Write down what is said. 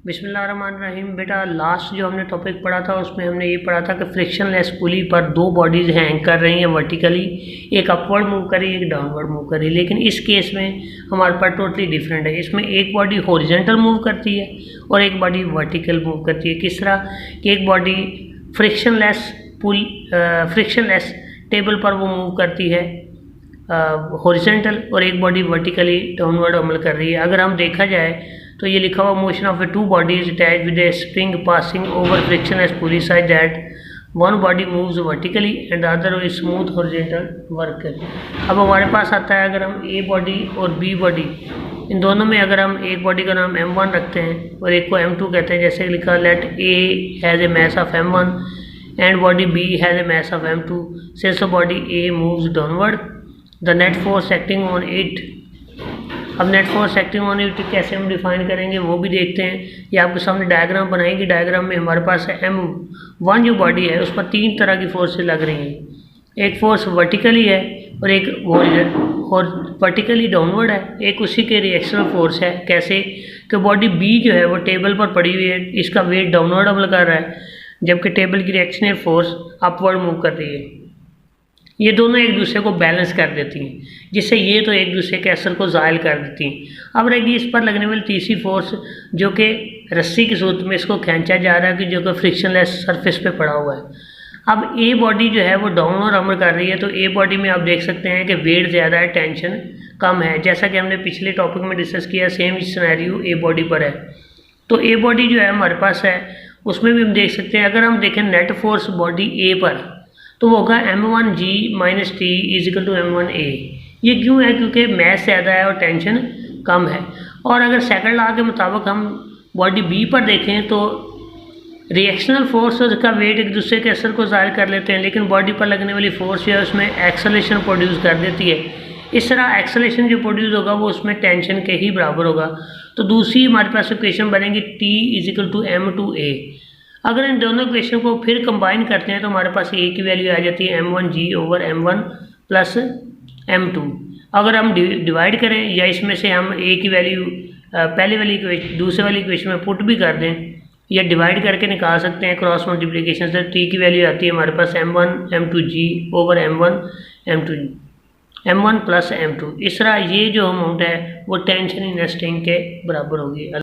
बिस्मिल्लाहिर्रहमानिर्रहीम। बेटा लास्ट जो हमने टॉपिक पढ़ा था उसमें हमने ये पढ़ा था कि फ्रिक्शनलेस पुली पर दो बॉडीज़ हैंग कर रही हैं वर्टिकली, एक अपवर्ड मूव कर रही है, एक डाउनवर्ड मूव कर रही है। लेकिन इस केस में हमारे पास टोटली डिफरेंट है। इसमें एक बॉडी हॉरिजॉन्टल मूव करती है और एक बॉडी वर्टिकल मूव करती है। किस तरह कि एक बॉडी फ्रिक्शनलेस टेबल पर वो मूव करती है हॉरिजॉन्टल, और एक बॉडी वर्टिकली डाउनवर्ड अमल कर रही है। अगर हम देखा जाए तो ये लिखा हुआ motion of A two bodies attach with A spring passing over frictionless pulley such that one body moves vertically and other is smooth horizontal work. अब हमारे पास आता है, अगर हम ए बॉडी और बी बॉडी, इन दोनों में अगर हम एक बॉडी का नाम m1 रखते हैं और एक को m2 कहते हैं, जैसे लिखा let a has a mass of m1 and body b has a mass of m2 since the body a moves downward the net force acting on it. अब net force acting on it कैसे हम define करेंगे वो भी देखते हैं। ये आपके सामने डायग्राम बनाएंगे। डायग्राम में हमारे पास है m1 जो बॉडी है उस पर तीन तरह की फोर्सेस लग रही हैं। एक फोर्स वर्टिकली है और एक वर्टिकली डाउनवर्ड है, एक उसी के रिएक्शनल फोर्स है। कैसे कि बॉडी बी जो है वो टेबल पर पड़ी हुई है, इसका वेट डाउनवर्ड अमल कर रहा है, जबकि टेबल की रिएक्शनल फोर्स अपवर्ड मूव कर रही है। ये दोनों एक दूसरे को बैलेंस कर देती हैं, जिससे ये तो एक दूसरे के असर को ज़ायल कर देती हैं। अब रहेगी इस पर लगने वाली तीसरी फोर्स, जो कि रस्सी की सूरत में इसको खींचा जा रहा है, कि जो कि फ्रिक्शनलेस सरफेस पे पड़ा हुआ है। अब ए बॉडी जो है वो डाउनवर्ड अमल कर रही है, तो ए बॉडी में आप देख सकते हैं कि वेट ज़्यादा है, टेंशन कम है। जैसा कि हमने पिछले टॉपिक में डिस्कस किया, सेम सिनेरियो ए बॉडी पर है। तो ए बॉडी जो है हमारे पास है, उसमें भी हम देख सकते हैं, अगर हम देखें नेट फोर्स बॉडी ए पर तो वो होगा m1g minus T is equal to m1a। ये क्यों है? क्योंकि मैथ ज़्यादा है और टेंशन कम है। और अगर सेकंड लॉ के मुताबिक हम बॉडी बी पर देखें तो रिएक्शनल फोर्स और उसका वेट एक दूसरे के असर को ज़ाहिर कर लेते हैं, लेकिन बॉडी पर लगने वाली फोर्स जो है उसमें एक्सेलरेशन प्रोड्यूस कर देती है। इस तरह एक्सेलरेशन जो प्रोड्यूस होगा वो उसमें टेंशन के ही बराबर होगा। तो दूसरी हमारे पास इक्वेशन बनेगी t is equal to m2a। अगर इन दोनों इक्वेशन को फिर कंबाइन करते हैं तो हमारे पास ए की वैल्यू आ जाती है m1g over m1 plus m2। अगर हम डिवाइड करें या इसमें से हम ए की वैल्यू पहले वाली इक्वेशन दूसरे वाली इक्वेशन में पुट भी कर दें या डिवाइड करके निकाल सकते हैं क्रॉस मल्टीप्लिकेशन से, टी की वैल्यू आती है हमारे पास m1 m2g over m1 plus m2। इस तरह ये जो अमाउंट है वो टेंशन इन स्ट्रिंग के बराबर होगी।